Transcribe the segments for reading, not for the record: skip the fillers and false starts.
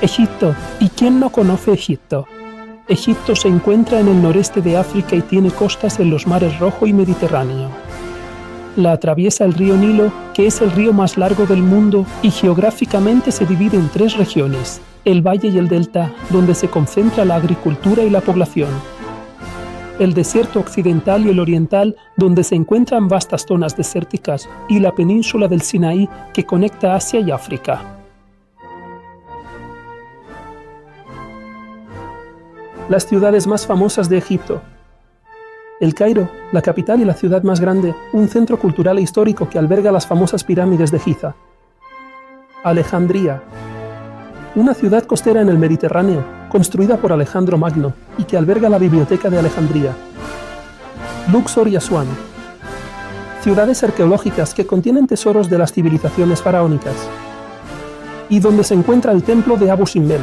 Egipto. ¿Y quién no conoce Egipto? Egipto se encuentra en el noreste de África y tiene costas en los mares Rojo y Mediterráneo. La atraviesa el río Nilo, que es el río más largo del mundo, y geográficamente se divide en 3 regiones, el valle y el delta, donde se concentra la agricultura y la población. El desierto occidental y el oriental, donde se encuentran vastas zonas desérticas, y la península del Sinaí, que conecta Asia y África. Las ciudades más famosas de Egipto. El Cairo, la capital y la ciudad más grande, un centro cultural e histórico que alberga las famosas pirámides de Giza. Alejandría, una ciudad costera en el Mediterráneo, construida por Alejandro Magno y que alberga la Biblioteca de Alejandría. Luxor y Asuán, ciudades arqueológicas que contienen tesoros de las civilizaciones faraónicas, y donde se encuentra el templo de Abu Simbel.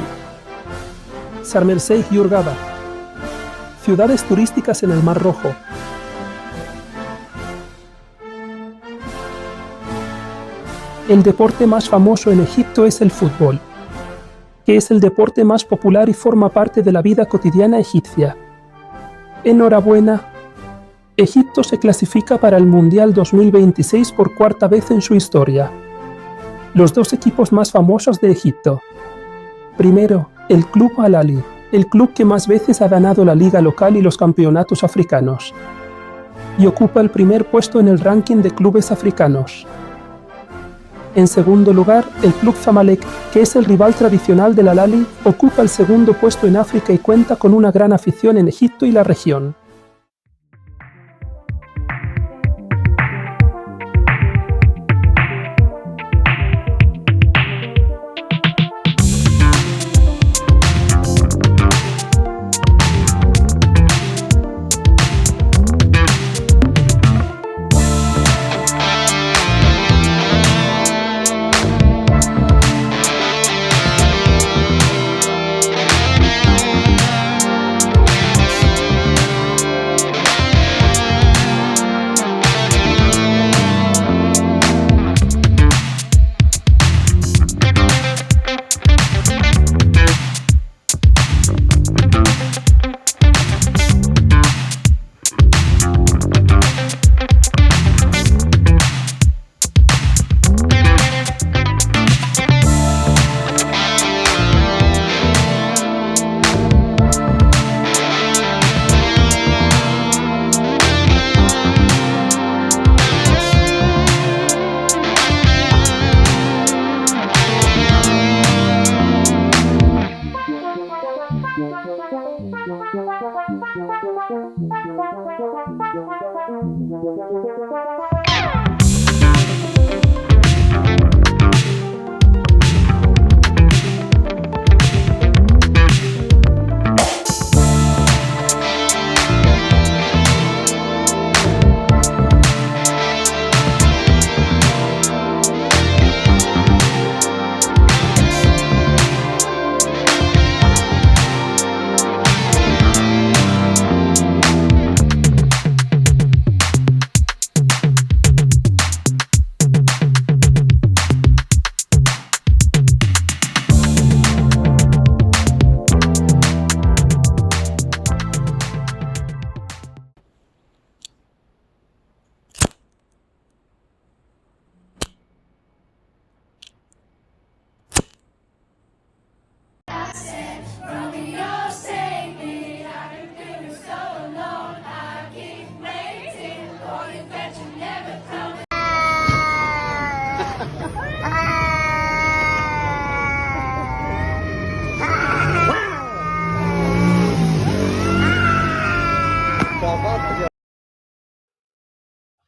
Sharm el Sheikh y Hurghada, ciudades turísticas en el Mar Rojo. El deporte más famoso en Egipto es el fútbol, que es el deporte más popular y forma parte de la vida cotidiana egipcia. Enhorabuena, Egipto se clasifica para el Mundial 2026 por 4ª vez en su historia. Los 2 equipos más famosos de Egipto. Primero, el Club Al Ahly, el club que más veces ha ganado la liga local y los campeonatos africanos, y ocupa el primer puesto en el ranking de clubes africanos. En segundo lugar, el club Zamalek, que es el rival tradicional del Al-Ahly, ocupa el segundo puesto en África y cuenta con una gran afición en Egipto y la región.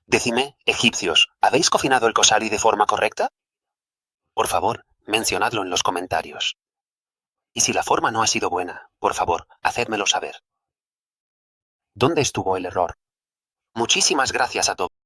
Decidme, egipcios, ¿habéis cocinado el kushari de forma correcta? Por favor, mencionadlo en los comentarios. Y si la forma no ha sido buena, por favor, hacedmelo saber. ¿Dónde estuvo el error? Muchísimas gracias a todos.